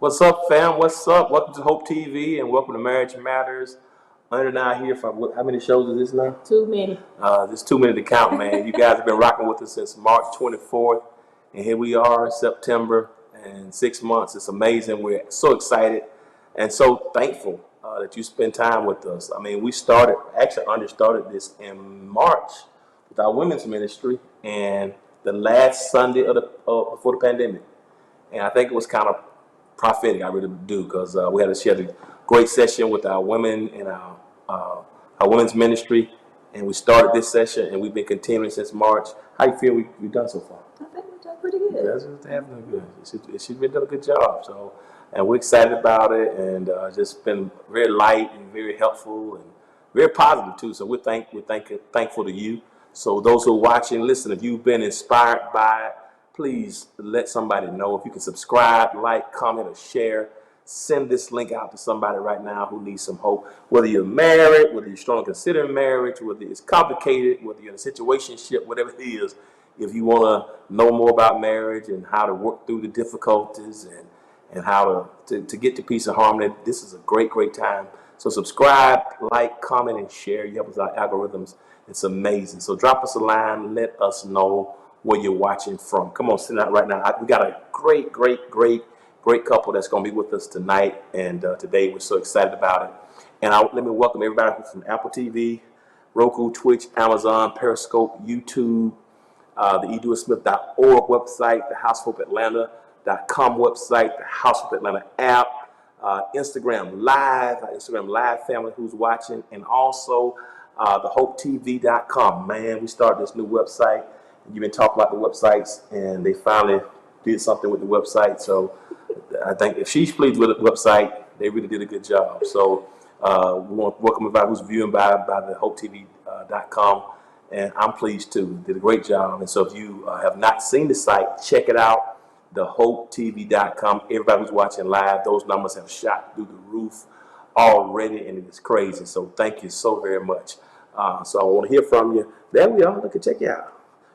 What's up, fam? What's up? Welcome to Hope TV and welcome to Marriage Matters. Under and I here for how many shows is this now? Too many. There's too many to count, man. You guys have been rocking with us since March 24th, and here we are, September, and 6 months. It's amazing. We're so excited and so thankful that you spend time with us. I mean, we started this in March with our women's ministry, and the last Sunday of before the pandemic, and I think it was kind of prophetic. I really do, because we had a great session with our women and our women's ministry, and we started this session, and we've been continuing since March. How you feel we've done so far? I think we've done pretty good. That's what happening good. She's been doing a good job. So, and we're excited about it, and just been very light and very helpful and very positive too. So we're thankful to you. So those who are watching, listen, if you've been inspired by it, please let somebody know. If you can subscribe, like, comment, or share, send this link out to somebody right now who needs some hope. Whether you're married, whether you're strongly considering marriage, whether it's complicated, whether you're in a situationship, whatever it is, if you want to know more about marriage and how to work through the difficulties and how to get to peace and harmony, this is a great time. So subscribe, like, comment, and share. You help us out algorithms. It's amazing. So drop us a line. Let us know where you're watching from. Come on, send out right now. We got a great couple that's going to be with us tonight and today. We're so excited about it. And let me welcome everybody from Apple TV, Roku, Twitch, Amazon, Periscope, YouTube, the edewithsmith.org website, the househopeatlanta.com website, the House Hope Atlanta app, Instagram Live family who's watching, and also the HopeTV.com. Man, we started this new website. You've been talking about the websites, and they finally did something with the website. So I think if she's pleased with the website, they really did a good job. So we want to welcome everybody who's viewing by the HopeTV.com, and I'm pleased too. Did a great job. And so if you have not seen the site, check it out, the HopeTV.com. Everybody who's watching live, those numbers have shot through the roof already, and it is crazy. So thank you so very much. So I want to hear from you. There we are. Look, check you out.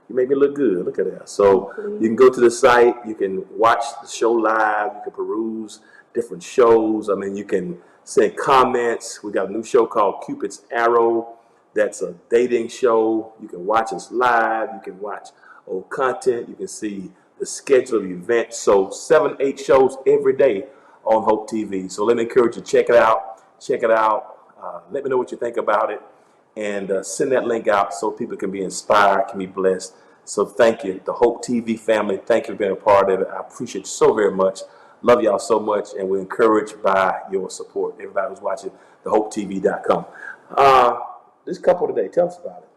You make me look good. Look at that. So you can go to the site. You can watch the show live. You can peruse different shows. I mean, you can send comments. We got a new show called Cupid's Arrow. That's a dating show. You can watch us live. You can watch old content. You can see the schedule of events. So 7-8 shows every day on Hope TV. So let me encourage you, check it out. Check it out. Let me know what you think about it. And send that link out so people can be inspired, can be blessed. So thank you, the Hope TV family. Thank you for being a part of it. I appreciate you so very much. Love y'all so much, and we're encouraged by your support. Everybody who's watching, the HopeTV.com. This couple today, tell us about it.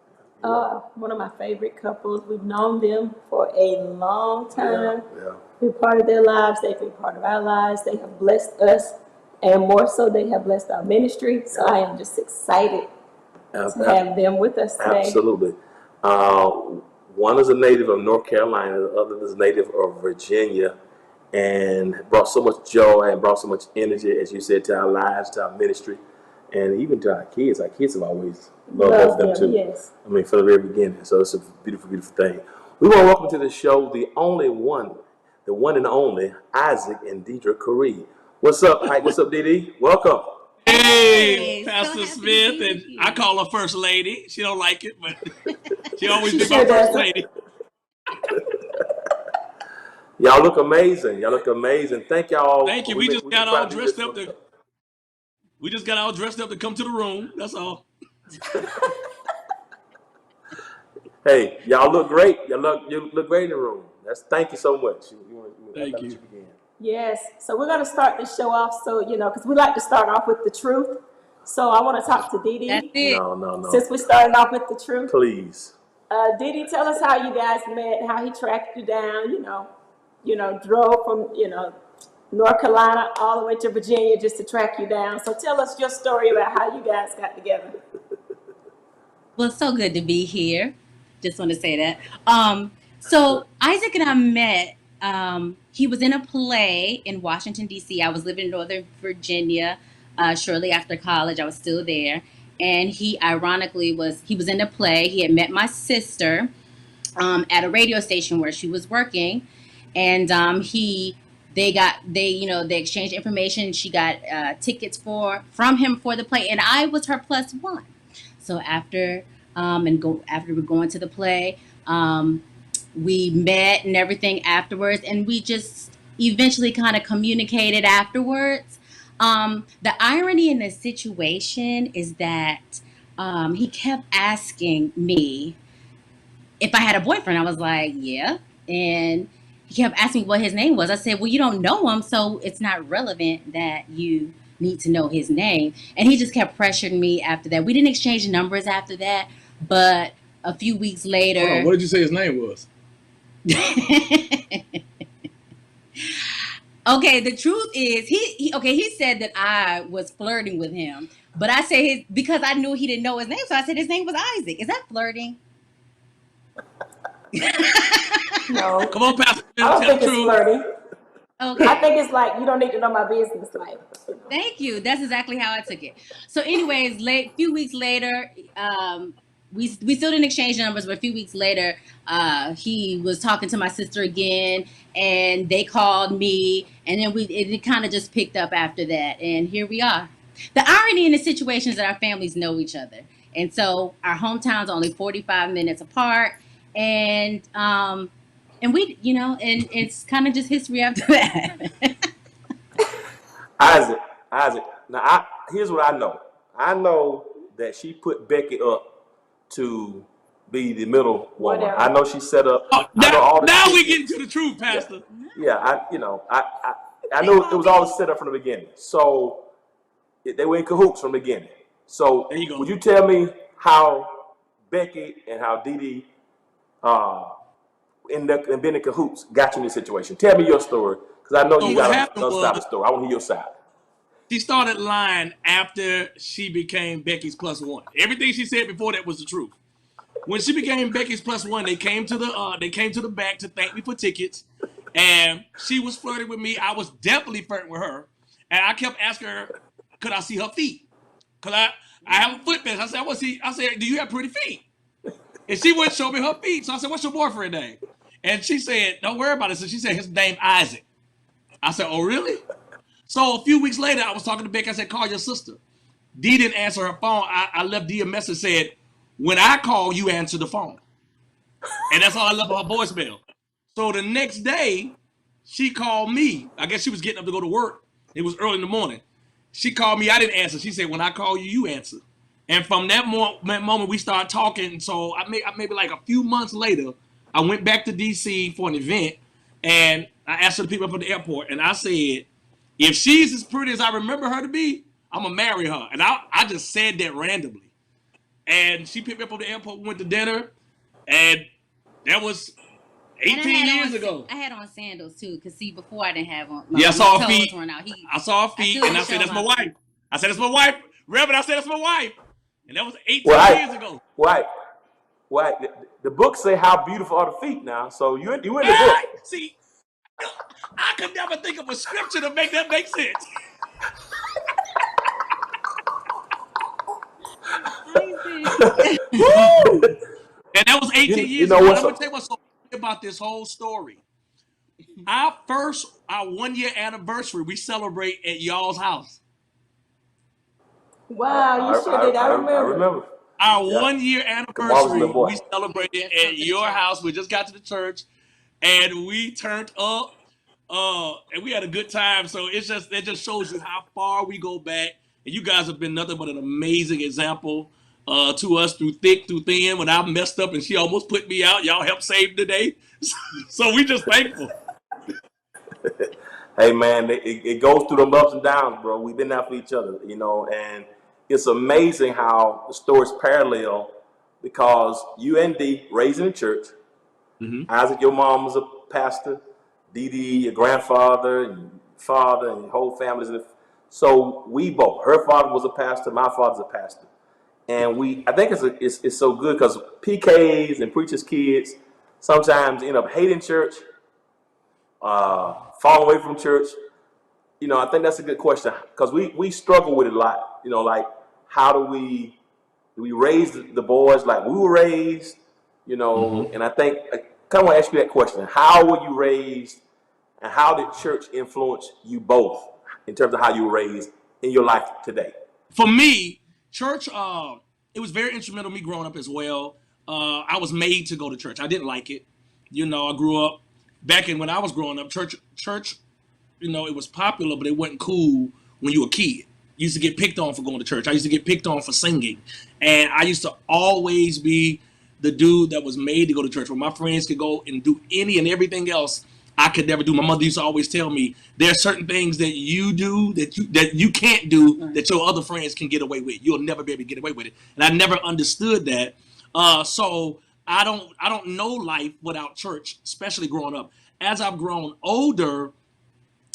One of my favorite couples. We've known them for a long time. Yeah. We're part of their lives. They've been part of our lives. They have blessed us, and more so, they have blessed our ministry. So I am just excited to have them with us today. Absolutely. One is a native of North Carolina, the other is a native of Virginia, and brought so much joy and brought so much energy, as you said, to our lives, to our ministry, and even to our kids. Our kids have always loved them too. Yes. I mean, from the very beginning. So it's a beautiful thing. We want to welcome to the show the one and only Isaac and Deidre Curry. What's up, Ike? What's up, Dee? Welcome. Hey, Pastor Smith, and I call her First Lady. She don't like it, but she always been my First Lady. Y'all look amazing. Thank y'all. Thank you. We just got all dressed up to come to the room. That's all. Hey, y'all look great. You look great in the room. Thank you so much. Thank you. Yes. So we're going to start this show off. So, because we like to start off with the truth. So I want to talk to Dee. That's it. No. Since we started off with the truth. Please. Dee, tell us how you guys met, how he tracked you down, drove from, North Carolina all the way to Virginia just to track you down. So tell us your story about how you guys got together. Well, it's so good to be here. Just want to say that. So Isaac and I met. He was in a play in Washington, D.C. I was living in Northern Virginia shortly after college. I was still there. And he ironically was in a play. He had met my sister at a radio station where she was working. And he they exchanged information. She got tickets from him for the play, and I was her plus one. So after we going to the play, we met and everything afterwards, and we just eventually kind of communicated afterwards. The irony in the situation is that he kept asking me if I had a boyfriend. I was like, yeah. And he kept asking me what his name was. I said, well, you don't know him, so it's not relevant that you need to know his name. And he just kept pressuring me after that. We didn't exchange numbers after that, but a few weeks Hold on, later. what did you say his name was? Okay, the truth is he said that I was flirting with him, but I said because I knew he didn't know his name, so I said his name was Isaac. Is that flirting? No, Come on, Pastor. I don't Tell think the it's truth. flirting. Okay. I think it's like you don't need to know my business. Like, Thank you. That's exactly how I took it. So, anyways, few weeks later, we still didn't exchange numbers, but a few weeks later, he was talking to my sister again, and they called me, and then it kind of just picked up after that, and here we are. The irony in the situation is that our families know each other, and so our hometowns are only 45 minutes apart, and we, and it's kind of just history after that. Isaac. Now, here's what I know. I know that she put Becky up to be the middle woman. Whatever. I know she set up. Oh, I know all the now we tickets. get to the truth, Pastor. Yeah, I knew it was all set up from the beginning. So they were in cahoots from the beginning. So There you go. would you tell me how Becky and how Dee Dee ended up being in cahoots got you in this situation? Tell me your story, because I know So you what got happened another side of was the story. I want to hear your side. she started lying after she became Becky's plus one. Everything she said before that was the truth. When she became Becky's plus one, they came to the back to thank me for tickets, and she was flirting with me. I was definitely flirting with her, and I kept asking her, could I see her feet? Cause I have a foot fetish. I said, do you have pretty feet? And she wouldn't show me her feet. So I said, what's your boyfriend name? And she said, don't worry about it. So she said, his name Isaac. I said, oh, really? So a few weeks later, I was talking to Becky. I said, call your sister. Dee didn't answer her phone. I left Dee a message, said, when I call, you answer the phone. And that's all I left her voicemail. So the next day, she called me. I guess she was getting up to go to work. It was early in the morning. She called me. I didn't answer. She said, when I call you, you answer. And from that moment, we started talking. So maybe like a few months later, I went back to D.C. for an event, and I asked the people up at the airport, and I said, if she's as pretty as I remember her to be, I'm going to marry her. And I just said that randomly. And she picked me up from the airport, we went to dinner, and that was 18 years ago. I had on sandals too, because see, before I didn't have on. Yeah, I saw her feet. I I saw her feet, and I said, that's my wife. I said, that's my wife. Reverend, I said, that's my wife. And that was 18 years ago. Right. The book say how beautiful are the feet now. So you in the book. See, I could never think of a scripture to make that make sense. And that was 18 years ago. I'm going to tell you what's so funny about this whole story. Our 1 year anniversary, we celebrate at y'all's house. wow, you sure did. I remember. Our 1 year anniversary, we celebrated at your house. We just got to the church, and we turned up, and we had a good time. So it just shows you how far we go back. And you guys have been nothing but an amazing example to us through thick, through thin. When I messed up and she almost put me out, y'all helped save the day. So we just thankful. Hey man, it goes through them ups and downs, bro. We've been there for each other, and it's amazing how the stories parallel, because you and Dee raised in the church. Mm-hmm. Isaac, your mom was a pastor. Dee Dee, your grandfather and father and your whole family. So we both, her father was a pastor, my father's a pastor. And I think it's so good because PKs and preachers' kids sometimes end up hating church, falling away from church. I think that's a good question because we struggle with it a lot. Like how do we raise the boys like we were raised? Mm-hmm. And I think I kind of want to ask you that question: how were you raised, and how did church influence you both in terms of how you were raised in your life today? For me, church, it was very instrumental in me growing up as well. I was made to go to church. I didn't like it. You know, I grew up back in when I was growing up, church, you know, it was popular, but it wasn't cool when you were a kid. You used to get picked on for going to church. I used to get picked on for singing. And I used to always be the dude that was made to go to church. When my friends could go and do any and everything else, I could never do. My mother used to always tell me there are certain things that you do that you can't do that your other friends can get away with. You'll never be able to get away with it. And I never understood that. So I don't know life without church, especially growing up. As I've grown older,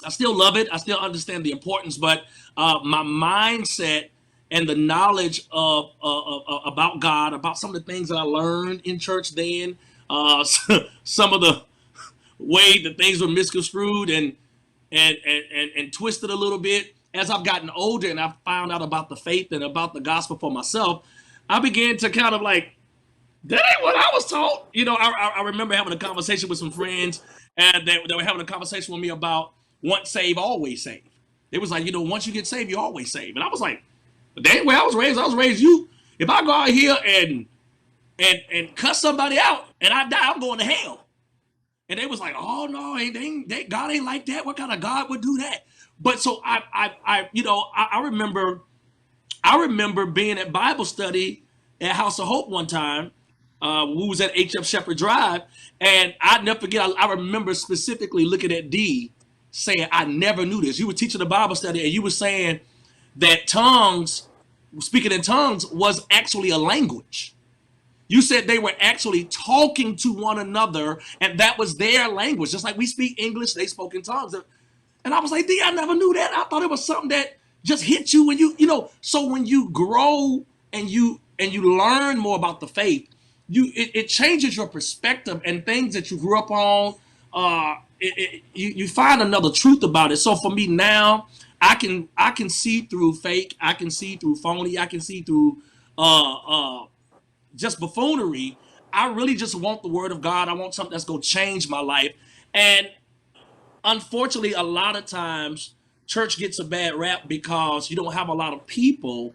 I still love it. I still understand the importance, but my mindset and the knowledge of about God, about some of the things that I learned in church then, some of the way that things were misconstrued and twisted a little bit. As I've gotten older and I found out about the faith and about the gospel for myself, I began to kind of like, that ain't what I was taught. You know, I remember having a conversation with some friends, and they were having a conversation with me about once saved, always saved. It was like, you know, once you get saved, you're always saved. And I was like, that ain't where I was raised you. If I go out here and cuss somebody out and I die, I'm going to hell. And they was like, oh no, God ain't like that. What kind of God would do that? But so I remember being at Bible study at House of Hope one time. We was at H.F. Shepherd Drive, and I'd never forget. I remember specifically looking at D, saying, "I never knew this." You were teaching the Bible study, and you were saying that speaking in tongues, was actually a language. You said they were actually talking to one another, and that was their language. Just like we speak English, they spoke in tongues. And I was like, D, I never knew that. I thought it was something that just hit you when you know. So when you grow and you learn more about the faith, it changes your perspective, and things that you grew up on, you find another truth about it. So for me now, I can see through fake, I can see through phony, I can see through just buffoonery. I really just want the word of God. I want something that's going to change my life. And unfortunately, a lot of times church gets a bad rap because you don't have a lot of people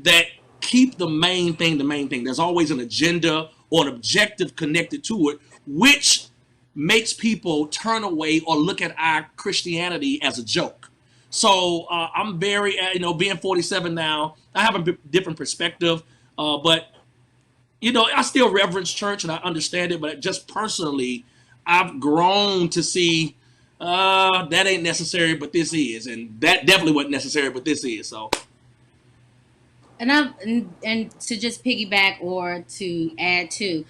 that keep the main thing. There's always an agenda or an objective connected to it, which makes people turn away or look at our Christianity as a joke. So I'm very, being 47 now, I have a different perspective, but I still reverence church and I understand it, but just personally, I've grown to see that ain't necessary, but this is, and that definitely wasn't necessary, but this is. So, and to just piggyback or to add to,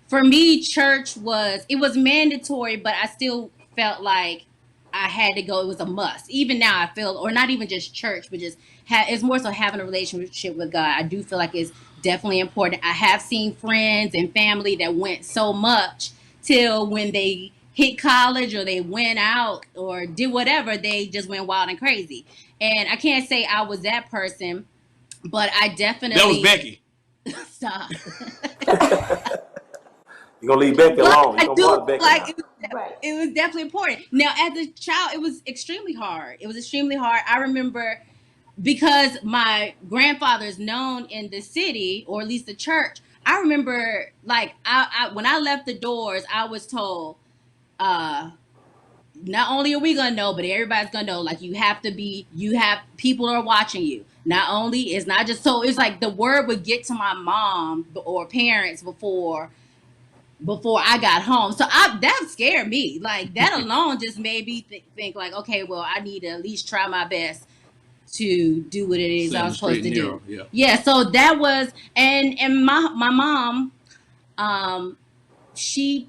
for me, church was mandatory, but I still felt like I had to go. It was a must. Even now, I feel, or not even just church, but just it's more so having a relationship with God. I do feel like it's definitely important. I have seen friends and family that went so much till when they hit college or they went out or did whatever, they just went wild and crazy. And I can't say I was that person, but I definitely. That was Becky. Stop. You're going to leave Becky alone. You're going to Becky like it was definitely important. Now, as a child, it was extremely hard. I remember, because my grandfather is known in the city, or at least the church. I remember, like, I when I left the doors, I was told, not only are we gonna know, but everybody's gonna know. Like, you have people are watching you. Not only, it's not just, so it's like the word would get to my mom or parents before I got home. So that scared me. Like, that alone just made me think like, okay, well, I need to at least try my best to do what it is I was supposed to do. Yeah. So that was, and my mom, she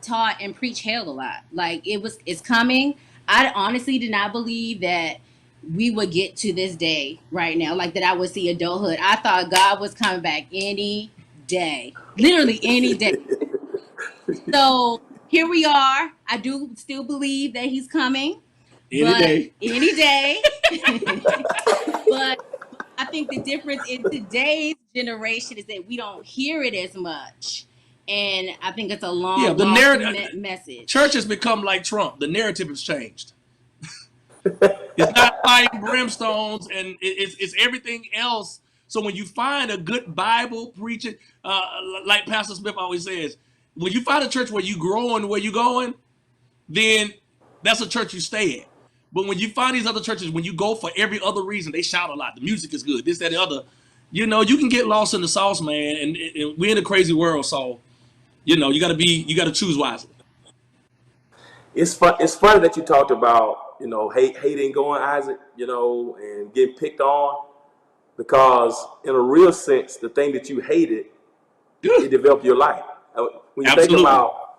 taught and preached hell a lot. Like, it's coming. I honestly did not believe that we would get to this day right now, like that I would see adulthood. I thought God was coming back any day, literally any day. So here we are. I do still believe that he's coming. Any day. But I think the difference in today's generation is that we don't hear it as much. and I think it's a Yeah, long, the long narrative. message. Church has become like Trump. The narrative has changed. It's not fire and brimstones, and it's everything else. So when you find a good Bible preaching, like Pastor Smith always says, when you find a church where you growing, where you going, then that's a church you stay at. But when you find these other churches, when you go for every other reason, they shout a lot. The music is good, this, that, the other. You know, you can get lost in the sauce, man. And we're in a crazy world, so you know, you got to choose wisely. It's fun. It's funny that you talked about, hating going, Isaac, and getting picked on, because in a real sense, the thing that you hated, it developed your life. When you think Absolutely. about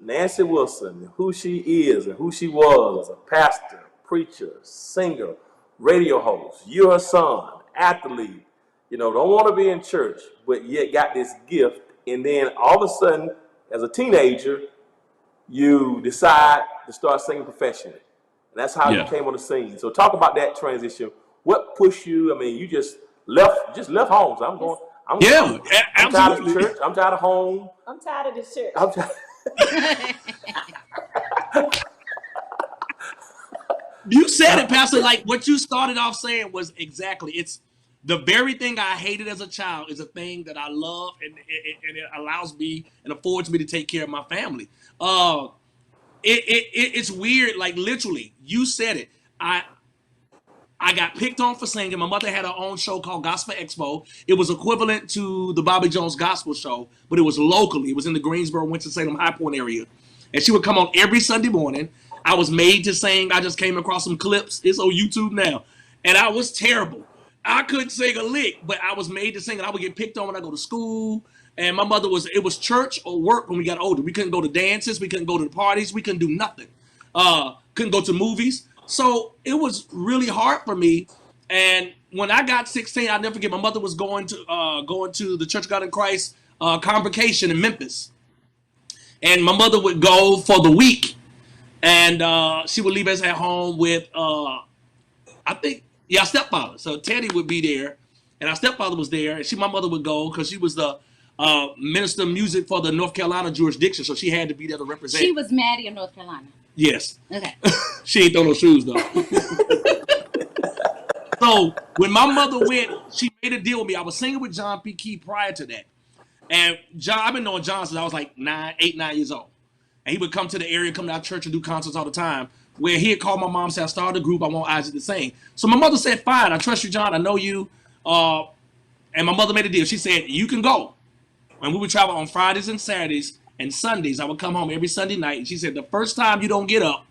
Nancy Wilson, who she is and who she was as a pastor, preacher, singer, radio host, you're a son, athlete, don't want to be in church, but yet got this gift. And then all of a sudden, as a teenager, you decide to start singing professionally. And that's how you Yeah. came on the scene. So talk about that transition. What pushed you? I mean, you just left home. So I'm going, Yeah, I'm tired of absolutely. church. I'm tired of home. I'm tired of this church. I'm tired. You said it, Pastor. Like what you started off saying was exactly. It's the very thing I hated as a child is a thing that I love, and it allows me and affords me to take care of my family. It's weird. Like literally, you said it. I got picked on for singing. My mother had her own show called Gospel Expo. It was equivalent to the Bobby Jones Gospel Show, but it was locally. It was in the Greensboro, Winston-Salem, High Point area. And she would come on every Sunday morning. I was made to sing. I just came across some clips. It's on YouTube now. And I was terrible. I couldn't sing a lick, but I was made to sing. And I would get picked on when I go to school. And my mother it was church or work when we got older. We couldn't go to dances. We couldn't go to the parties. We couldn't do nothing. Couldn't go to movies. So it was really hard for me. And when I got 16, I'll never forget, my mother was going to the Church of God in Christ convocation in Memphis. And my mother would go for the week. And she would leave us at home with, our stepfather. So Teddy would be there. And our stepfather was there. And my mother would go because she was the minister of music for the North Carolina jurisdiction. So she had to be there to represent. She was Maddie in North Carolina. Yes. Okay. She ain't throw no shoes though. So when my mother went, she made a deal with me. I was singing with John P. Key prior to that. And I've been knowing John since I was like 9 years old. And he would come to the area, come to our church and do concerts all the time. Where he had called my mom and said, I started a group, I want Isaac to sing. So my mother said, fine, I trust you, John, I know you. And my mother made a deal. She said, you can go. And we would travel on Fridays and Saturdays and Sundays. I would come home every Sunday night. And she said, the first time you don't get up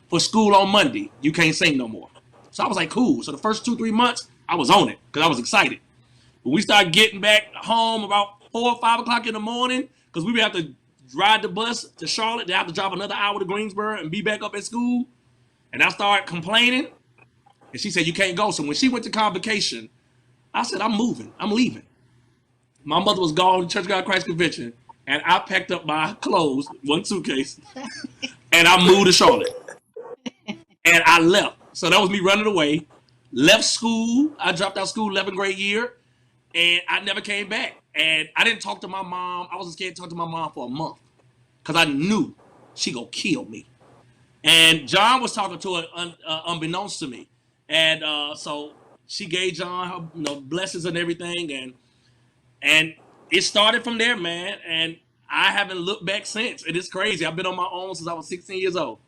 for school on Monday, you can't sing no more. So I was like, cool. So the first 2-3 months, I was on it because I was excited. When we started getting back home about 4 or 5 o'clock in the morning, because we would have to ride the bus to Charlotte, then have to drive another hour to Greensboro and be back up at school. And I started complaining. And she said, you can't go. So when she went to convocation, I said, I'm moving. I'm leaving. My mother was gone to Church of God in Christ Convention. And I packed up my clothes, one suitcase, and I moved to Charlotte. And I left. So that was me running away. Left school. I dropped out of school 11th grade year. And I never came back. And I didn't talk to my mom. I wasn't scared to talk to my mom for a month. Because I knew she gonna kill me. And John was talking to her unbeknownst to me. And so she gave John her blessings and everything. And it started from there, man. And I haven't looked back since. It is crazy. I've been on my own since I was 16 years old.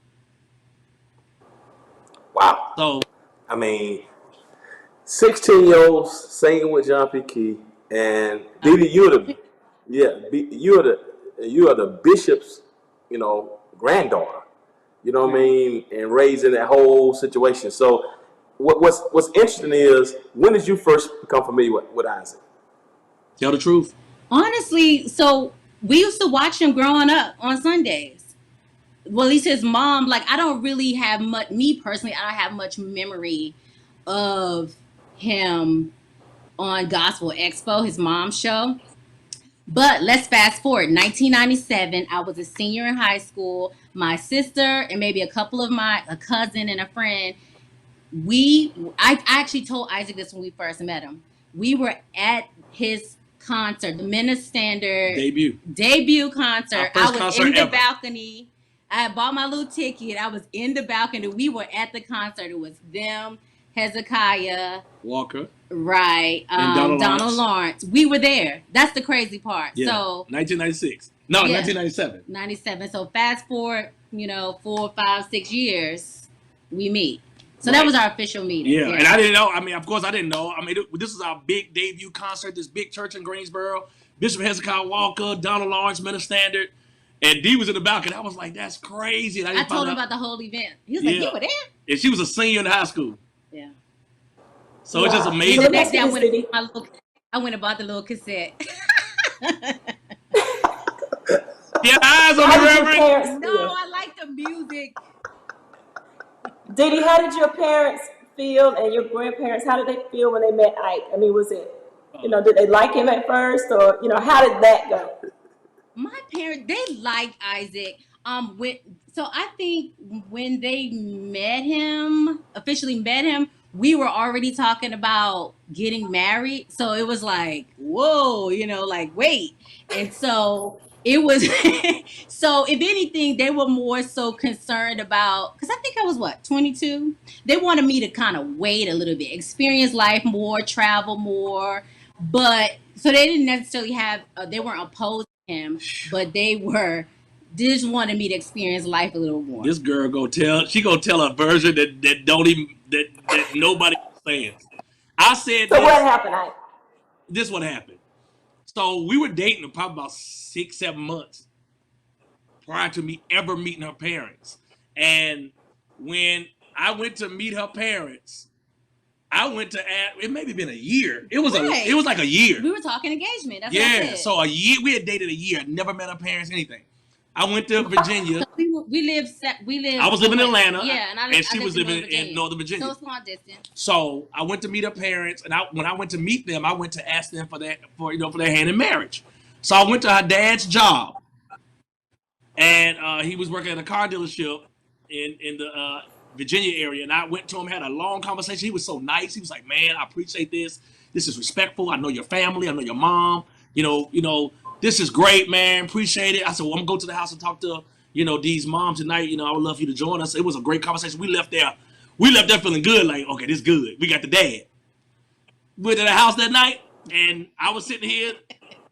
Wow. So I mean, 16-year-olds singing with John P. Key, and Didi, you are the bishop's, granddaughter. You know what I mean, and raised in that whole situation. So, what's interesting is, when did you first become familiar with Isaac? tell the truth. Honestly, so we used to watch him growing up on Sundays. Well, at least his mom, like I don't really have much, me personally, I don't have much memory of him on Gospel Expo, his mom's show. But let's fast forward. 1997, I was a senior in high school. My sister and maybe a cousin and a friend, I actually told Isaac this when we first met him. We were at his concert, the Menace Standard Debut. concert. Our I first was concert in the ever. balcony. I had bought my little ticket. I was in the balcony. We were at the concert. It was them, Hezekiah, Walker. right, And Donald Donald Lawrence. Lawrence. We were there. That's the crazy part. Yeah. So 1996. No, Yeah. 1997. 97. So fast forward, 4, 5, 6 years, we meet. So Right. that was our official meeting. Yeah, and I didn't know. I mean, of course, I didn't know. I mean, this is our big debut concert, this big church in Greensboro. Bishop Hezekiah Walker, Donald Lawrence, Minister Standard, and Dee was in the balcony. I was like, that's crazy. And I didn't told find him out- about the whole event. He was like, Yeah. "You were there?" And she was a senior in high school. Yeah. So it's just Wow. And amazing. the next day, Yes, Diddy. I went and bought the little cassette. Yeah, eyes on How the did your Reverend. parents No, feel? I like the music. Diddy, how did your parents feel and your grandparents, how did they feel when they met Ike? I mean, was it, did they like him at first, or, how did that go? My parents, they liked Isaac. So I think when they officially met him, we were already talking about getting married. So it was like, whoa, like, wait. And so it was, so if anything, they were more so concerned about, because I think I was 22? They wanted me to kind of wait a little bit, experience life more, travel more. But, so they didn't necessarily they weren't opposed to him, but they just wanted me to experience life a little more. This girl gonna tell a version that nobody understands. I said So what happened, Ike? this what happened. So we were dating probably about 6-7 months prior to me ever meeting her parents. And when I went to meet her parents, it maybe been a year. It was Right. it was like a year. We were talking engagement. That's what I Yeah. said. So a year, we had dated a year. Never met her parents, anything. I went to Virginia. we lived. I was living in Atlanta. Yeah, and and she was living in Northern Virginia. So small distance. So I went to meet her parents, and when I went to meet them, I went to ask them for their hand in marriage. So I went to her dad's job, and he was working at a car dealership in the Virginia area. And I went to him, had a long conversation. He was so nice. He was like, "Man, I appreciate this. This is respectful. I know your family. I know your mom. This is great, man. Appreciate it." I said, "Well, I'm gonna go to the house and talk to Dee's mom tonight. I would love you to join us." It was a great conversation. We left there feeling good. Like, okay, this is good. We got the dad. Went to the house that night, and I was sitting here.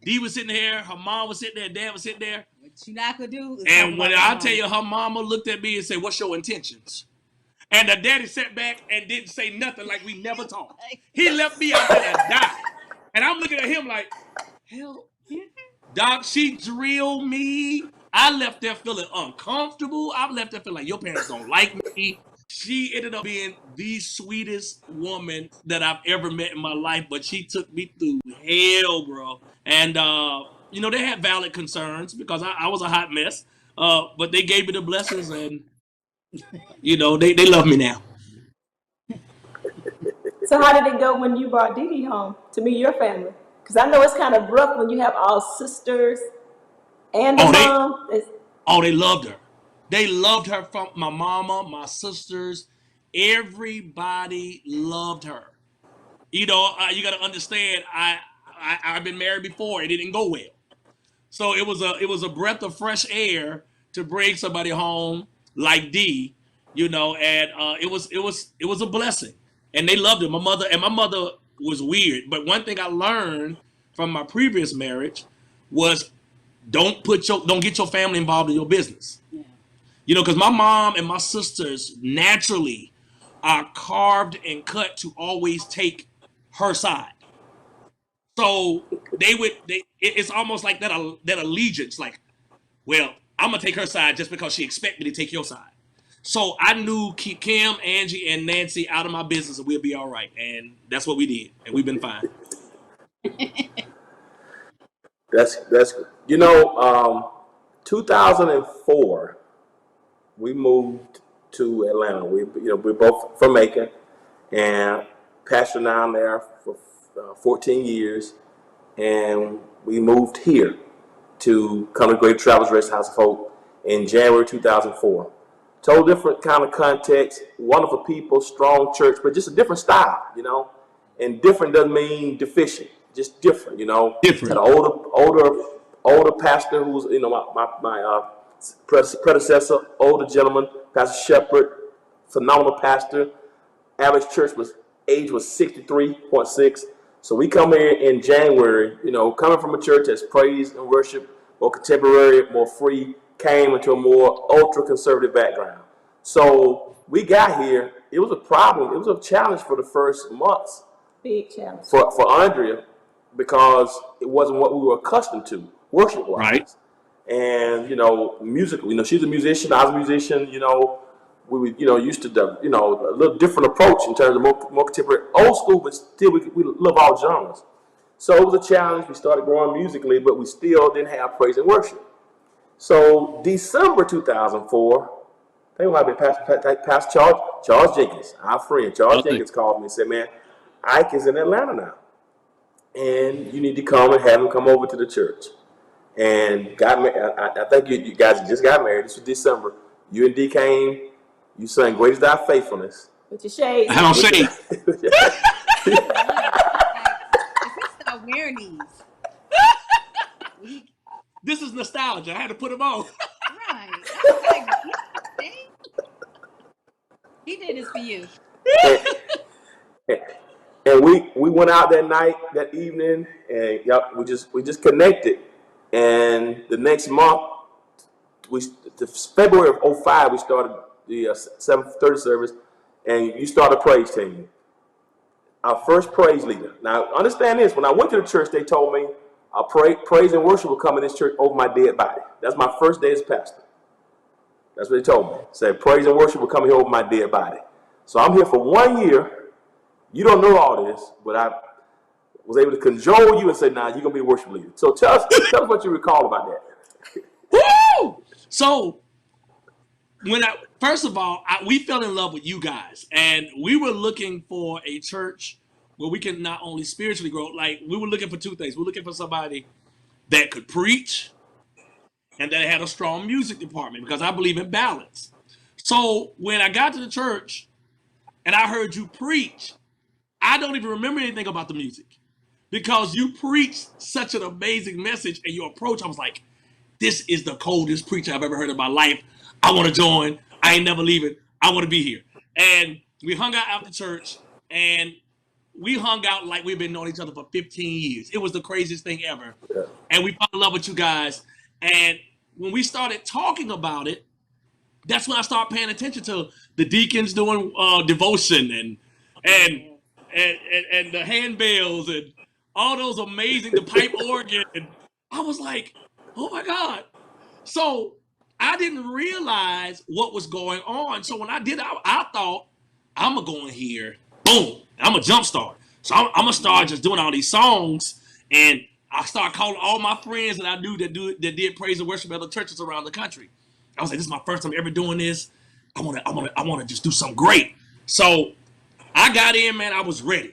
Dee was sitting here. Her mom was sitting there. Dad was sitting there. What you not gonna do? And when I tell you, her mama looked at me and said, "What's your intentions?" And the daddy sat back and didn't say nothing, like we never talked. He left me out there to die. And I'm looking at him like, hell, Doc, she drilled me. I left there feeling uncomfortable. I left there feeling like your parents don't like me. She ended up being the sweetest woman that I've ever met in my life, but she took me through hell, bro. And, they had valid concerns because I was a hot mess, but they gave me the blessings, and, they love me now. So how did it go when you brought Dee Dee home to meet your family? Because I know it's kind of rough when you have all sisters and the mom. They loved her. They loved her, from my mama, my sisters. Everybody loved her. You got to understand, I've been married before. It didn't go well. So it was a breath of fresh air to bring somebody home like Dee, and it was a blessing. And they loved her. My mother was weird. But one thing I learned from my previous marriage was don't get your family involved in your business. Yeah. Because my mom and my sisters naturally are carved and cut to always take her side. So it's almost like that allegiance, like, well, I'm gonna take her side just because she expect me to take your side. So I knew keep Kim, Angie, and Nancy out of my business and we'll be all right. And that's what we did. And we've been fine. That's 2004, we moved to Atlanta. We're both from Macon, and pastored down there for 14 years, and we moved here to come to Great Travelers Rest House of Hope in January 2004. Total different kind of context, wonderful people, strong church, but just a different style, And different doesn't mean deficient. just different, you know. Different. Had an older pastor who was, you know, my predecessor, older gentleman, Pastor Shepherd, phenomenal pastor. Average church age was 63.6. So we come here in January, you know, coming from a church that's praise and worship, more contemporary, more free, came into a more ultra conservative background. So we got here. It was a problem. It was a challenge for the first months. Big challenge. For Andrea, because it wasn't what we were accustomed to, worship-wise. Right. And, you know, musically, you know, she's a musician, I was a musician, you know, we were, you know, used to the, you know, a little different approach in terms of more contemporary, old school, but still we love all genres. So it was a challenge. We started growing musically, but we still didn't have praise and worship. So December 2004, I think it might be Pastor Charles Jenkins, our friend. Charles Jenkins called me and said, man, Ike is in Atlanta now, and you need to come and have him come over to the church. And got married. I think you guys just got married. This was December. You and D came. You sang "Great Is Thy Faithfulness." With your shades. I don't say. If he start wearing these. This is nostalgia. I had to put him on. Right. I was like, see? He did this for you. And we went out that night, that evening, and we just connected. And the next month, February of 2005, we started the 7:30 service, and you started a praise team. Our first praise leader. Now, understand this. When I went to the church, they told me praise and worship will come in this church over my dead body. That's my first day as pastor. That's what they told me. Said praise and worship will come here over my dead body. So I'm here for 1 year. You don't know all this, but I was able to cajole you and say, nah, you're going to be a worship leader. So tell us what you recall about that. Woo! So, first of all, we fell in love with you guys, and we were looking for a church where we can not only spiritually grow, like we were looking for two things. We were looking for somebody that could preach and that had a strong music department, because I believe in balance. So when I got to the church and I heard you preach, I don't even remember anything about the music, because you preached such an amazing message, and your approach, I was like, this is the coldest preacher I've ever heard in my life. I want to join. I ain't never leaving. I want to be here. And we hung out after church, and we hung out like we've been knowing each other for 15 years. It was the craziest thing ever. Yeah. And we fell in love with you guys. And when we started talking about it, that's when I started paying attention to the deacons doing devotion and the handbells and all those amazing, the pipe organ. And I was like, oh my God. So I didn't realize what was going on. So when I did, I thought, I'm going to go in here, boom, I'm a jumpstart. So I'm going to start just doing all these songs, and I start calling all my friends that I knew that did praise and worship at other churches around the country. I was like, this is my first time ever doing this. I want to just do something great. So I got in, man, I was ready.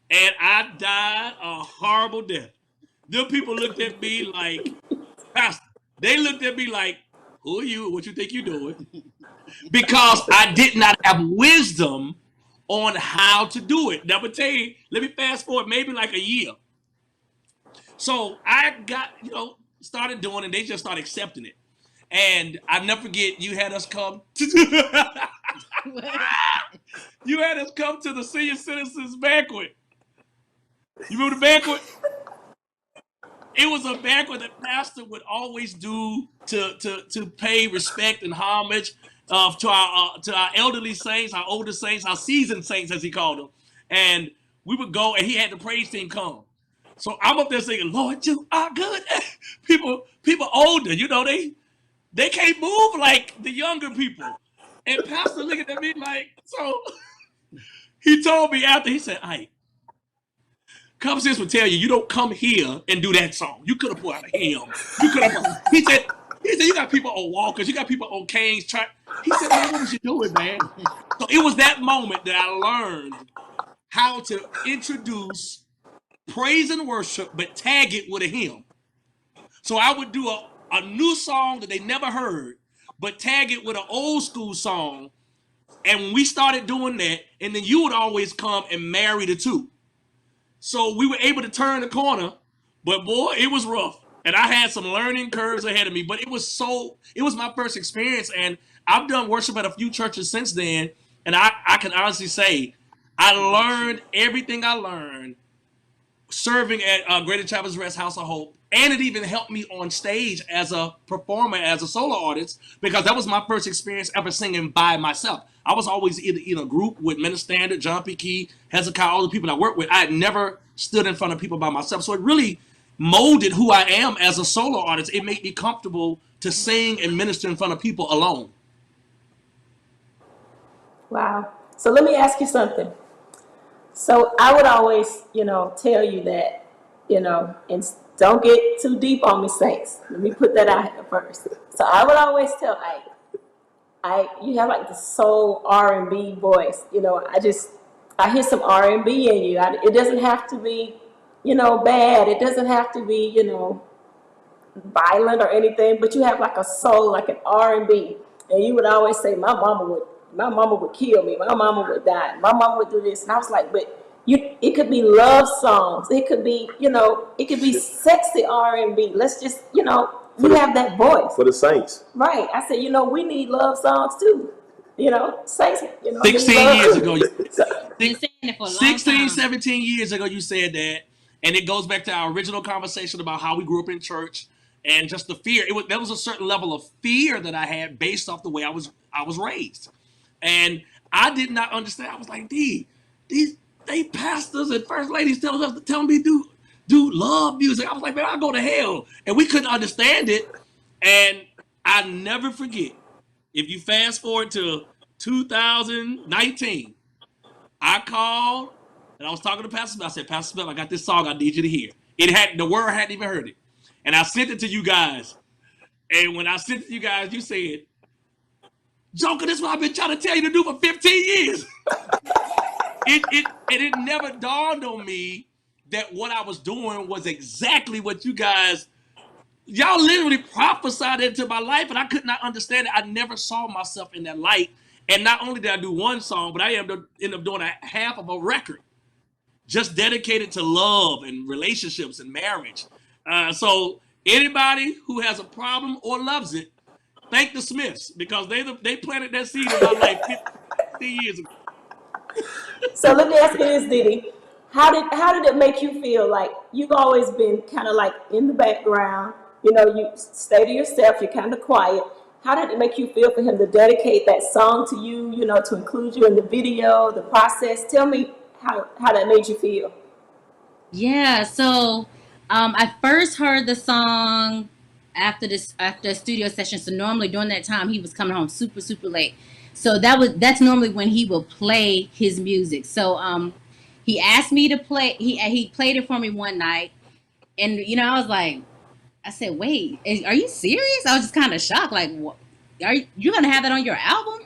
And I died a horrible death. Them people looked at me like, Pastor, they looked at me like, who are you? What you think you're doing? Because I did not have wisdom on how to do it. Now, let me fast forward maybe like a year. So I got, started doing it. They just started accepting it. And I never forget, you had us come to you had us come to the senior citizens banquet. You remember the banquet? It was a banquet that pastor would always do to pay respect and homage to our elderly saints, our older saints, our seasoned saints, as he called them. And we would go, and he had the praise team come. So I'm up there singing, Lord, you are good. People older, they can't move like the younger people. And pastor looking at me like, so he told me after, he said, Ike, common sense would tell you, you don't come here and do that song. You could have put out a hymn. He said, you got people on walkers, you got people on canes. He said, man, what was you doing, man? So it was that moment that I learned how to introduce praise and worship, but tag it with a hymn. So I would do a new song that they never heard, but tag it with an old school song. And when we started doing that, and then you would always come and marry the two. So we were able to turn the corner, but boy, it was rough. And I had some learning curves ahead of me, but it was my first experience. And I've done worship at a few churches since then. And I can honestly say, I learned everything I learned serving at Greater Travelers Rest House of Hope. And it even helped me on stage as a performer, as a solo artist, because that was my first experience ever singing by myself. I was always either in a group with Minister Standard, John P. Key, Hezekiah, all the people I worked with. I had never stood in front of people by myself. So it really molded who I am as a solo artist. It made me comfortable to sing and minister in front of people alone. Wow. So let me ask you something. So I would always, tell you that, and don't get too deep on me, saints. Let me put that out here first. So I would always tell you have like the soul R&B voice. I hear some R&B in you. It doesn't have to be, bad. It doesn't have to be, violent or anything, but you have like a soul, like an R&B. And you would always say, my mama would kill me. My mama would die. My mama would do this. And I was like, but it could be love songs. It could be, it could be sexy R&B. Let's just, you have that voice. For the saints. Right. I said, we need love songs too. Saints, 16 years ago. Been saying it for a long 16, time. 17 years ago, you said that. And it goes back to our original conversation about how we grew up in church and just the fear. There was a certain level of fear that I had based off the way I was raised. And I did not understand. I was like, they pastors and first ladies tell me do love music. I was like, man, I'll go to hell. And we couldn't understand it. And I never forget, if you fast forward to 2019, I called and I was talking to Pastor Smith. I said, Pastor Smith, I got this song I need you to hear. The world hadn't even heard it. And I sent it to you guys. And when I sent it to you guys, you said, Joker, this is what I've been trying to tell you to do for 15 years. It never dawned on me that what I was doing was exactly what y'all literally prophesied into my life, and I could not understand it. I never saw myself in that light. And not only did I do one song, but I ended up doing a half of a record just dedicated to love and relationships and marriage. So anybody who has a problem or loves it, thank the Smiths, because they planted that seed in my life 15 years ago. So let me ask you this, Diddy. How did it make you feel? Like, you've always been kind of like in the background, you stay to yourself, you're kind of quiet. How did it make you feel for him to dedicate that song to you, to include you in the video, the process? Tell me how that made you feel. Yeah, so I first heard the song after a studio session. So normally during that time he was coming home super, super late. So that's normally when he will play his music. So he asked me to play, he played it for me one night, and I was like, I said, wait, are you serious? I was just kind of shocked, like, what, you gonna have that on your album?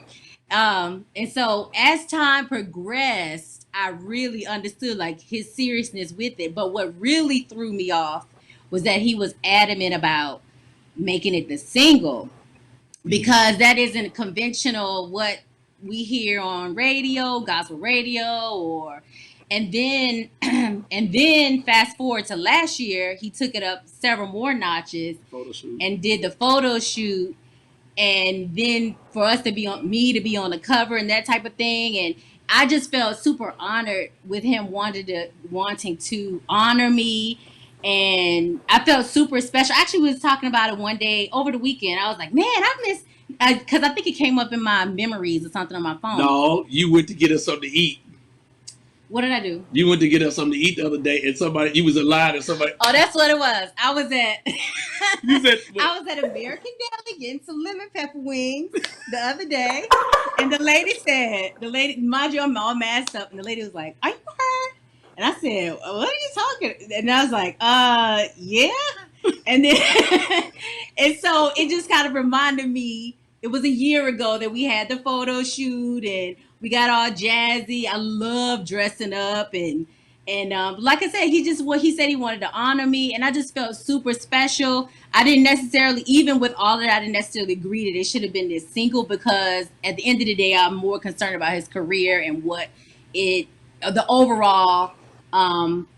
And so as time progressed, I really understood like his seriousness with it. But what really threw me off was that he was adamant about making it the single, because that isn't conventional what we hear on radio, gospel radio, and then fast forward to last year, he took it up several more notches and did the photo shoot. And then for us to be on the cover and that type of thing. And I just felt super honored with him wanting to honor me. And I felt super special. I actually was talking about it one day over the weekend. I was like, man, I miss, because I think it came up in my memories or something on my phone. No, you went to get us something to eat. What did I do? You went to get us something to eat the other day, and you was in line, and somebody. Oh, that's what it was. I was at. You said, I was at American Deli getting some lemon pepper wings the other day, and the lady, mind you, I'm all masked up, and the lady was like, "Are you her?" And I said, "What are you talking?" And I was like, yeah." And then, and so it just kind of reminded me. It was a year ago that we had the photo shoot, and we got all jazzy. I love dressing up, and like I said, he said he wanted to honor me, and I just felt super special. I didn't necessarily, even with all of that, I didn't necessarily agree that it should have been this single, because at the end of the day, I'm more concerned about his career and the overall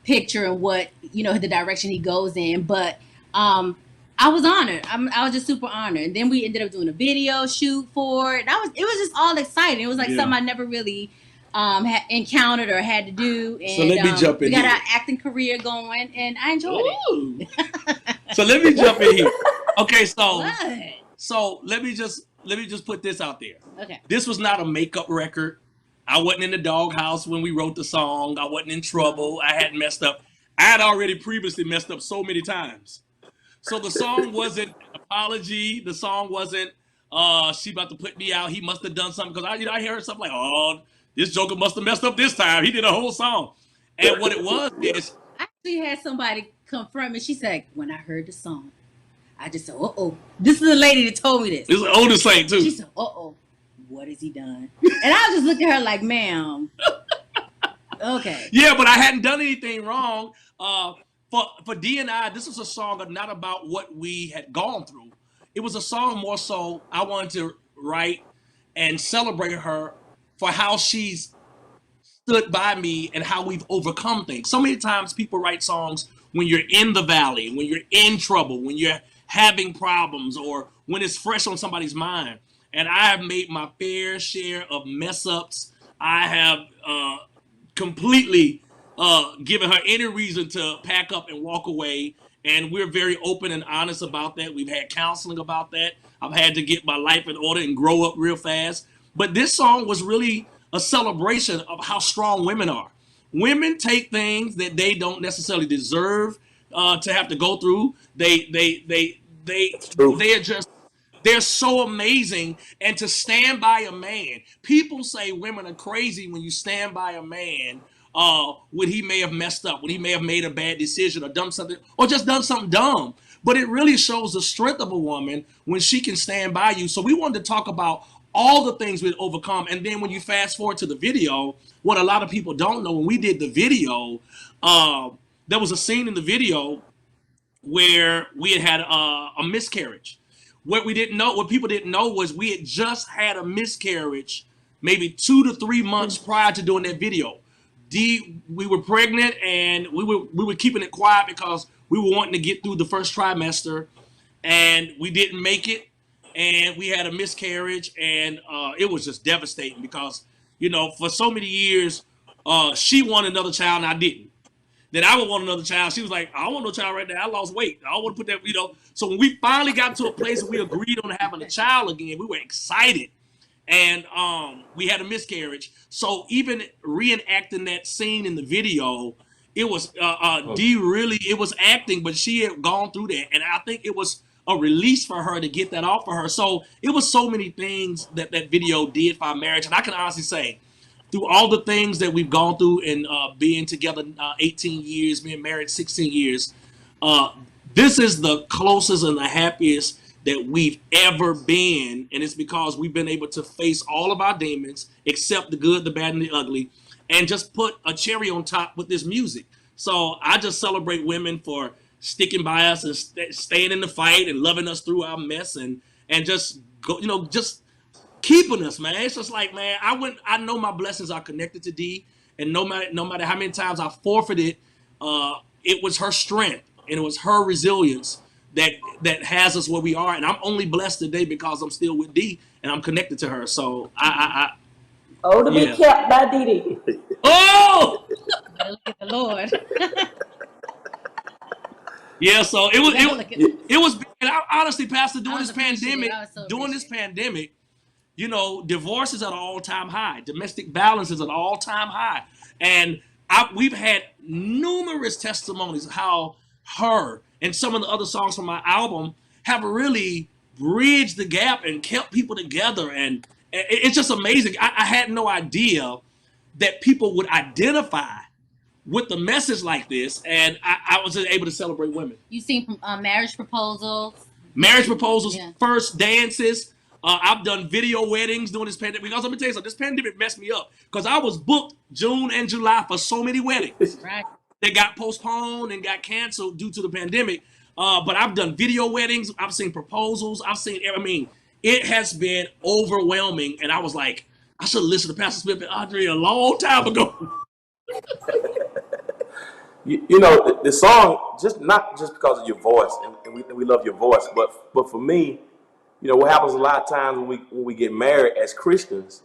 picture and what, the direction he goes in. But I was honored. I was just super honored. And then we ended up doing a video shoot for it. It was just all exciting. It was like Yeah. something I never really had encountered or had to do. And So let me jump in we got here. our acting career going, and I enjoyed it. Ooh. So let me jump in here. Okay, What? so let me just put this out there. Okay. This was not a makeup record. I wasn't in the doghouse when we wrote the song. I wasn't in trouble. I hadn't messed up. I had already previously messed up so many times. So the song wasn't an apology. The song wasn't she about to put me out. He must have done something, because I heard something like, oh, this joker must have messed up this time. He did a whole song. And what it was is, I actually had somebody confront me. She said, when I heard the song, I just said, uh-oh. This is the lady that told me this. this is an older saint She too. said, uh-oh, what has he done? And I was just looking at her like, ma'am. Okay. Yeah, but I hadn't done anything wrong. For D and I, this was a song not about what we had gone through. It was a song more so I wanted to write and celebrate her for how she's stood by me and how we've overcome things. So many times people write songs when you're in the valley, when you're in trouble, when you're having problems, or when it's fresh on somebody's mind. And I have made my fair share of mess ups. I have completely given her any reason to pack up and walk away. And we're very open and honest about that. We've had counseling about that. I've had to get my life in order and grow up real fast. But this song was really a celebration of how strong women are. Women take things that they don't necessarily deserve to have to go through. They are just, they're so amazing. And to stand by a man, people say women are crazy when you stand by a man when he may have messed up, when he may have made a bad decision or done something, or just done something dumb. But it really shows the strength of a woman when she can stand by you. So we wanted to talk about all the things we'd overcome. And then when you fast forward to the video, what a lot of people don't know, when we did the video, there was a scene in the video where we had a miscarriage. What people didn't know was we had just had a miscarriage maybe 2 to 3 months prior to doing that video. We were pregnant, and we were keeping it quiet because we were wanting to get through the first trimester, and we didn't make it, and we had a miscarriage, and it was just devastating because, for so many years, she wanted another child and I didn't. Then I would want another child. She was like, I don't want no child right now. I lost weight. I don't want to put that, So when we finally got to a place where we agreed on having a child again, we were excited. And we had a miscarriage. So even reenacting that scene in the video, it was Dee really, it was acting, but she had gone through that. And I think it was a release for her to get that off of her. So it was so many things that video did for our marriage. And I can honestly say, through all the things that we've gone through and being together 18 years, being married 16 years, this is the closest and the happiest that we've ever been. And it's because we've been able to face all of our demons, accept the good, the bad, and the ugly, and just put a cherry on top with this music. So I just celebrate women for sticking by us and staying in the fight and loving us through our mess and just go, just keeping us, man. It's just like, man, I know my blessings are connected to Dee, and no matter how many times I forfeited, it was her strength and it was her resilience that has us where we are. And I'm only blessed today because I'm still with Dee and I'm connected to her. So to be kept by Dee Dee. Oh, Look at the Lord. yeah. So it was. And I, honestly, Pastor, during I this was appreciative. pandemic, I was so appreciative. divorce is at an all-time high. Domestic violence is at an all-time high. And we've had numerous testimonies how her and some of the other songs from my album have really bridged the gap and kept people together. And it's just amazing. I had no idea that people would identify with the message like this. And I was able to celebrate women. You seen from marriage proposals. Marriage proposals, Yeah. first dances. I've done video weddings during this pandemic. Because let me tell you something, this pandemic messed me up. Because I was booked June and July for so many weddings. Right. They got postponed and got canceled due to the pandemic. But I've done video weddings. I've seen proposals. It has been overwhelming. And I was like, I should have listened to Pastor Smith and Andre a long time ago. You know, the song, just not just because of your voice, and we love your voice, but for me, you know, what happens a lot of times when we get married as Christians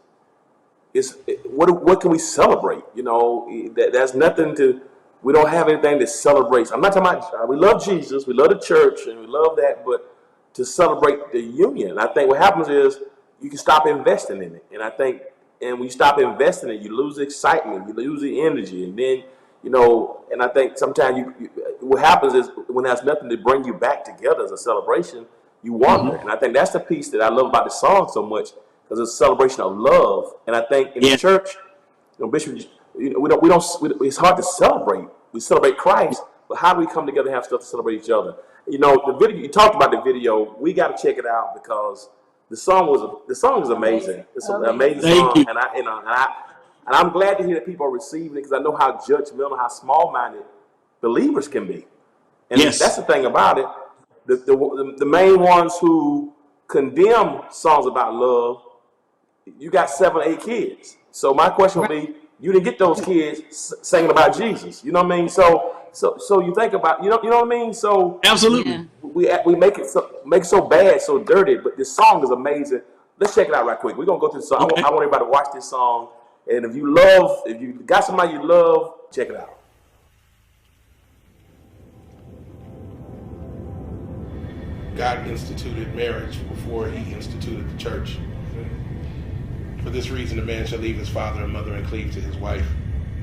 is what can we celebrate? You know, there's nothing to, we don't have anything that celebrates. I'm not talking about, we love Jesus, we love the church, and we love that, but to celebrate the union, I think what happens is you can stop investing in it, and I think, and when you stop investing in it, you lose the excitement, you lose the energy, and then, you know, and I think sometimes what happens is when there's nothing to bring you back together as a celebration, you wonder. And I think that's the piece that I love about the song so much, because it's a celebration of love. And I think in the church, you know, Bishop, you know, we don't, it's hard to celebrate. We celebrate Christ, but how do we come together and have stuff to celebrate each other? You know, the video, you talked about the video, we got to check it out because the song was amazing. It's an amazing song. And I'm glad to hear that people are receiving it, because I know how judgmental, how small-minded believers can be. And that's the thing about it. The main ones who condemn songs about love, you got 7 or 8 kids. So my question would be, you didn't get those kids singing about Jesus. You know what I mean? So you think about, you know what I mean? So absolutely, we make it so bad, so dirty. But this song is amazing. Let's check it out right quick. We're gonna go through the song. I want everybody to watch this song. And if you got somebody you love, check it out. God instituted marriage before he instituted the church. For this reason, a man shall leave his father and mother and cleave to his wife.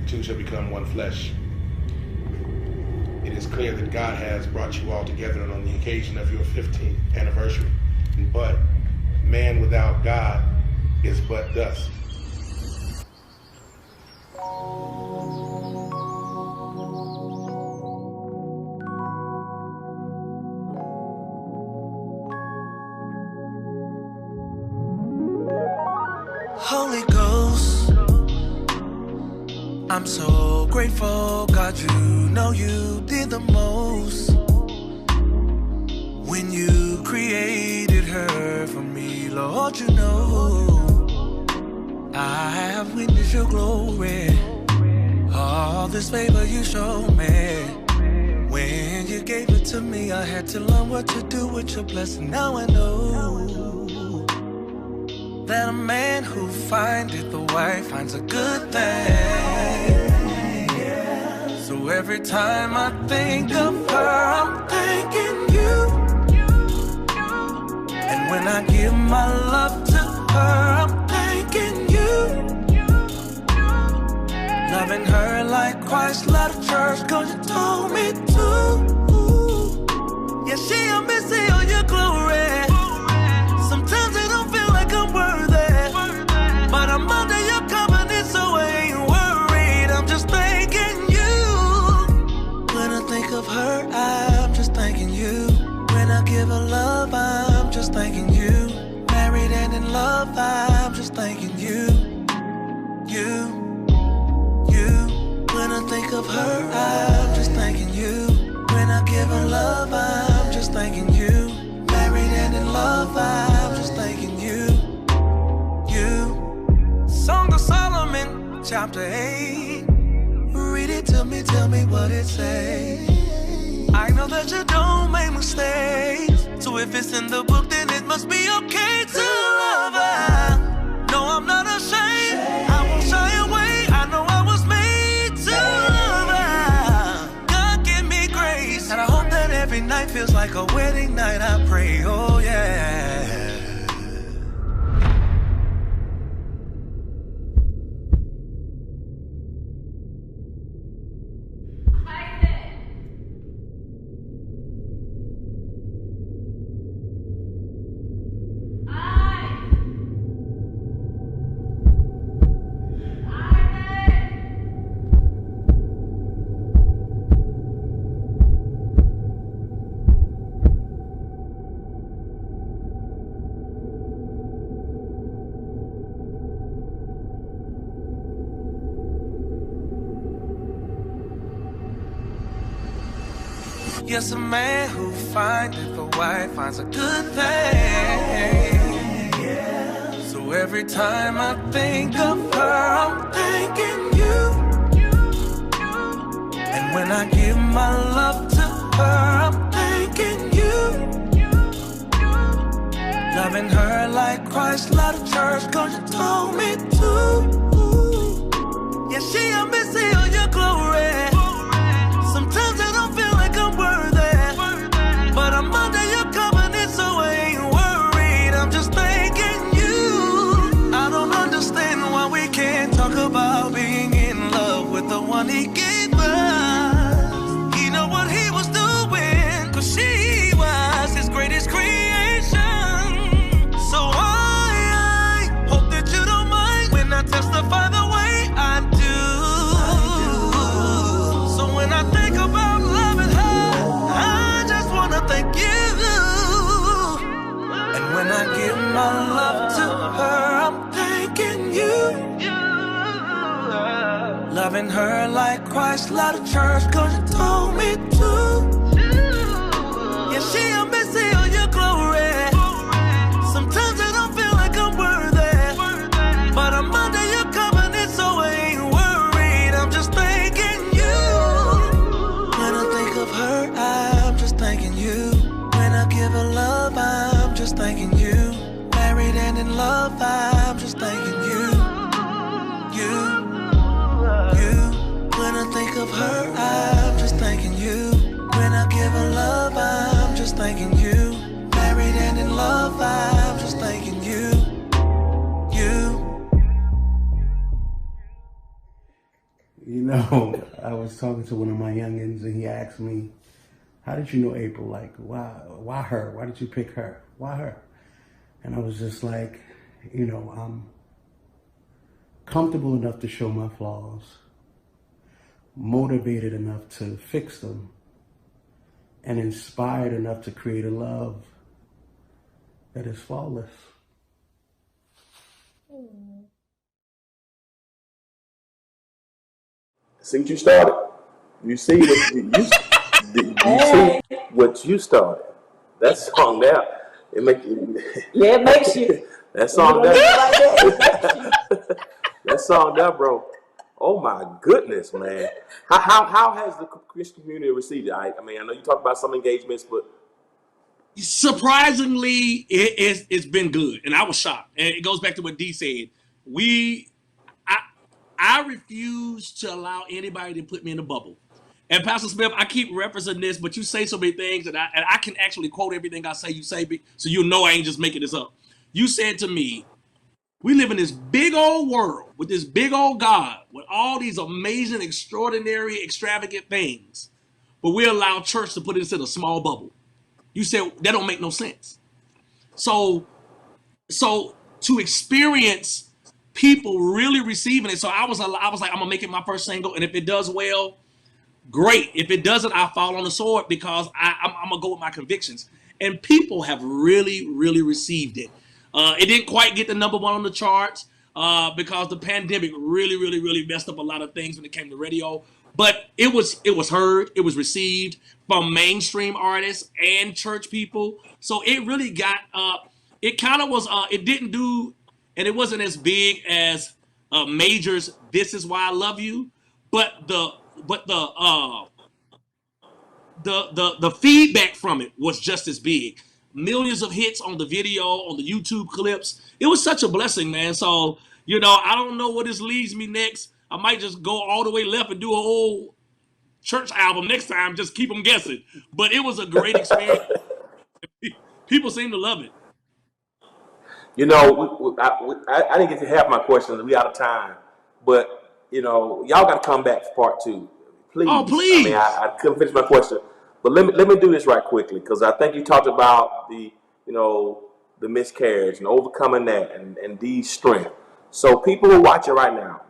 The two shall become one flesh. It is clear that God has brought you all together on the occasion of your 15th anniversary. But man without God is but dust. Holy Ghost, I'm so grateful, God, you know you did the most when you created her for me, Lord, you know I have witnessed your glory, all this favor you showed me. When you gave it to me, I had to learn what to do with your blessing. Now I know that a man who findeth a wife finds a good thing. So every time I think of her, I'm thanking you. And when I give my love to her, I'm thanking you. Loving her like Christ loved the church, 'cause you told me to. Yeah, she a missy on your glory. Sometimes I don't feel like I'm worthy, but I'm under your covenant, so I ain't worried. I'm just thanking you. When I think of her, I'm just thanking you. When I give her love, I'm just thanking you. Married and in love, I'm just thanking you. When I think of her, I'm just thanking you. When I give her love, I'm just thanking you. Married and in love, I'm just thanking you. Song of Solomon, chapter 8. Read it to me, tell me what it says. I know that you don't make mistakes, so if it's in the book, then it must be okay to love her. No, I'm not ashamed, I won't shy away. I know I was made to love her. God give me grace, and I hope that every night feels like a wedding night. I pray, oh yeah. Yes, a man who findeth a wife finds a good thing. So every time I think of her, I'm thanking you. And when I give my love to her, I'm thanking you. Loving her like Christ loved the church, 'cause you told me to. Yeah, she a missy of your glory. Sometimes I don't feel like I'm worthy, but I'm under your covenant, so I ain't worried. I'm just thanking you. I don't understand why we can't talk about being in love with the one he gave us. He know what he was doing, 'cause she was his greatest creation. So I hope that you don't mind when I testify the way I do. So when I think about loving her, I just wanna thank you. And when I give my love to her, I'm thanking you. Loving her like Christ loved the church, 'cause you told me to. Yeah, she a missy of your glory. Sometimes I don't feel like I'm worthy, but I'm under your covenant, so I ain't worried. I'm just thanking you. When I think of her, I'm just thanking you. When I give her love, I'm just thanking you. Married and in love, I'm just thanking you. You. When I think of her, I'm just thanking you. When I give her love, I'm just thanking you. Married and in love, I'm just thanking you. You know, I was talking to one of my youngins, and he asked me, "How did you know April? Like, why her? Why did you pick her? Why her?" And I was just like, I'm comfortable enough to show my flaws, motivated enough to fix them, and inspired enough to create a love that is flawless. See what you started. You see what you see what you started. That song there, it makes you. That song there. That song there, bro. Oh my goodness, man. How has the Christian community received it? I mean, I know you talk about some engagements, but surprisingly, it's been good, and I was shocked. And it goes back to what D said. I refuse to allow anybody to put me in a bubble. And Pastor Smith, I keep referencing this, but you say so many things, and I can actually quote everything I say. You say, so you'll know I ain't just making this up. You said to me, we live in this big old world with this big old God with all these amazing, extraordinary, extravagant things, but we allow church to put us in a small bubble. You said that don't make no sense. So to experience people really receiving it, so I was like, I'm gonna make it my first single, and if it does well, great. If it doesn't, I fall on the sword because I'm gonna go with my convictions. And people have really, really received it. It didn't quite get the #1 on the charts because the pandemic really, really, really messed up a lot of things when it came to radio. But it was heard, it was received from mainstream artists and church people. So it really got it kind of was it didn't do, and it wasn't as big as Major's "This Is Why I Love You," but the feedback from it was just as big. Millions of hits on the video, on the YouTube clips. It was such a blessing, man. So, I don't know where this leads me next. I might just go all the way left and do a whole church album next time, just keep them guessing. But it was a great experience. People seem to love it. I didn't get to have my questions. We out of time. But, y'all got to come back for part 2. Please. Oh, please. I mean, I couldn't finish my question. But let me do this right quickly, because I think you talked about the miscarriage and overcoming that and Dee's strength. So people who are watching right now,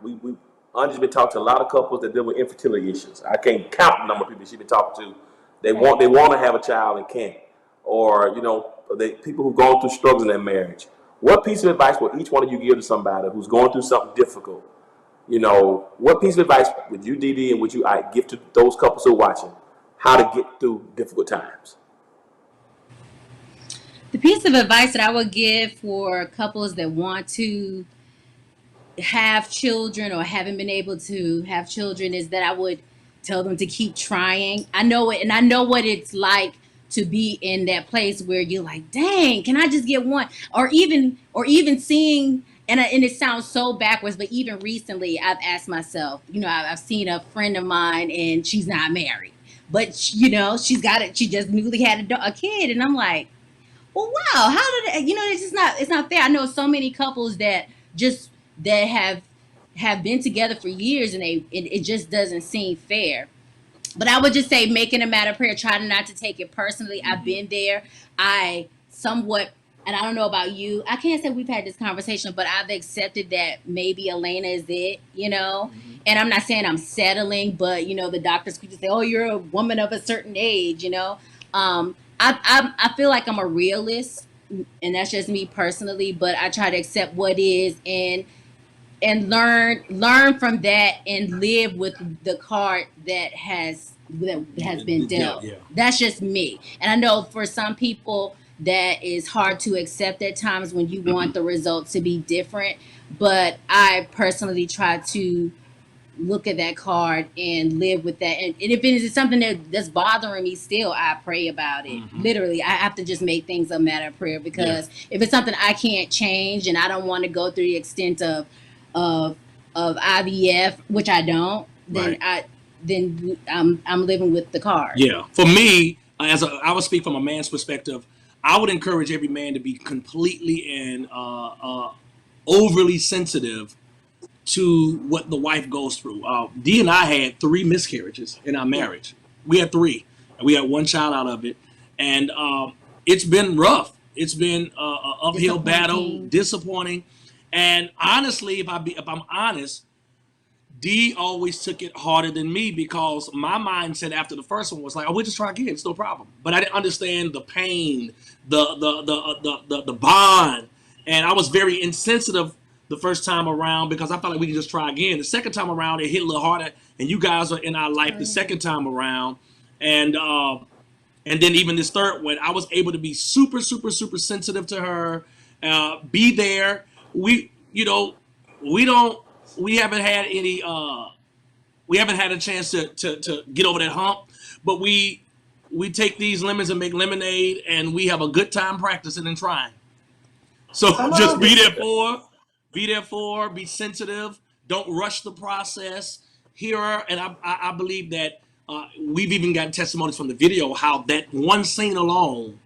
Andre's been talking to a lot of couples that deal with infertility issues. I can't count the number of people she's been talking to. They want to have a child and can't. Or, people who've gone through struggles in their marriage. What piece of advice would each one of you give to somebody who's going through something difficult? What piece of advice would you, Dee, and would you give to those couples who are watching how to get through difficult times? The piece of advice that I would give for couples that want to have children or haven't been able to have children is that I would tell them to keep trying. I know it, and I know what it's like to be in that place where you're like, dang, can I just get one? Or even seeing, and it sounds so backwards, but even recently I've asked myself, I've seen a friend of mine and she's not married, but she's got it. She just newly had a kid, and I'm like, well, wow, how did it, it's not fair. I know so many couples that have been together for years, and it just doesn't seem fair. But I would just say, making a matter of prayer, try not to take it personally. I've been there. I somewhat, and I don't know about you, I can't say we've had this conversation, but I've accepted that maybe Elena is it, And I'm not saying I'm settling, but the doctors could just say, oh, you're a woman of a certain age, I feel like I'm a realist, and that's just me personally, but I try to accept what is and learn from that and live with the card that has been dealt. Yeah. That's just me. And I know for some people that is hard to accept at times when you want the results to be different. But I personally try to look at that card and live with that. And if it is something that's bothering me still, I pray about it. Literally, I have to just make things a matter of prayer, because if it's something I can't change and I don't want to go through the extent of IVF, which I don't, then I'm living with the card. Yeah. For me, I would speak from a man's perspective. I would encourage every man to be completely and overly sensitive to what the wife goes through. Dee and I had 3 miscarriages in our marriage. We had 3, and we had 1 child out of it, and it's been rough. It's been an uphill battle, disappointing. And honestly, if I'm honest, Dee always took it harder than me, because my mindset after the first one was like, oh, we'll just try again. It's no problem. But I didn't understand the pain, the bond. And I was very insensitive the first time around, because I felt like we could just try again. The second time around, it hit a little harder, and you guys are in our life the second time around. And then even this third one, I was able to be super, super, super sensitive to her, be there. We haven't had a chance to get over that hump, but we take these lemons and make lemonade, and we have a good time practicing and trying. So just be sensitive. Don't rush the process. Hear her, and I believe that we've even gotten testimonies from the video how that one scene alone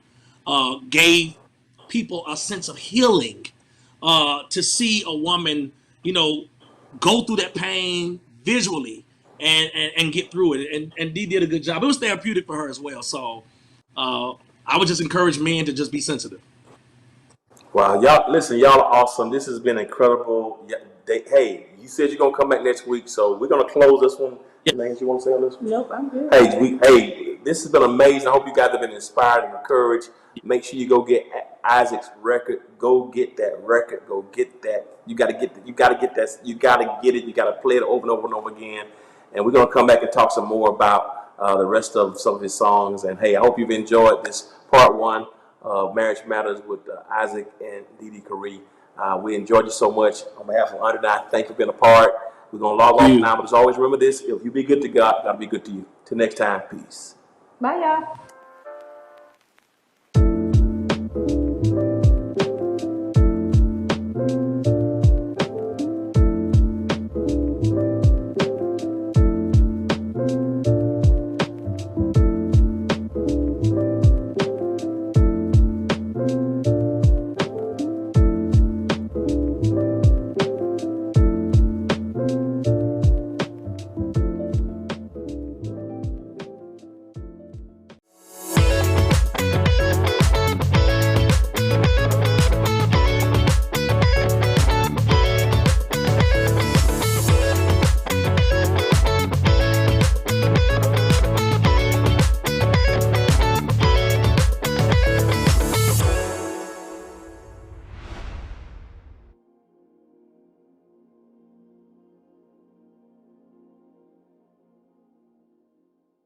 gave people a sense of healing, to see a woman, go through that pain visually and get through it. And Dee did a good job. It was therapeutic for her as well. So I would just encourage men to just be sensitive. Wow, y'all, listen, y'all are awesome. This has been incredible. Hey, you said you're going to come back next week, so we're going to close this one. Things you want to say on this one? Nope, I'm good. Hey, this has been amazing. I hope you guys have been inspired and encouraged. Make sure you go get Isaac's record. Go get that record. Go get that. You got to get that. You got to get that. You got to get it. You got to play it over and over and over again. And we're going to come back and talk some more about the rest of some of his songs. And hey, I hope you've enjoyed this part 1 of Marriage Matters with Isaac and Dee Curry. We enjoyed you so much. On behalf of Andre and I, thank you for being a part. We're going to log off now, but as always, remember this: if you be good to God, God will be good to you. Till next time, peace. Bye, y'all.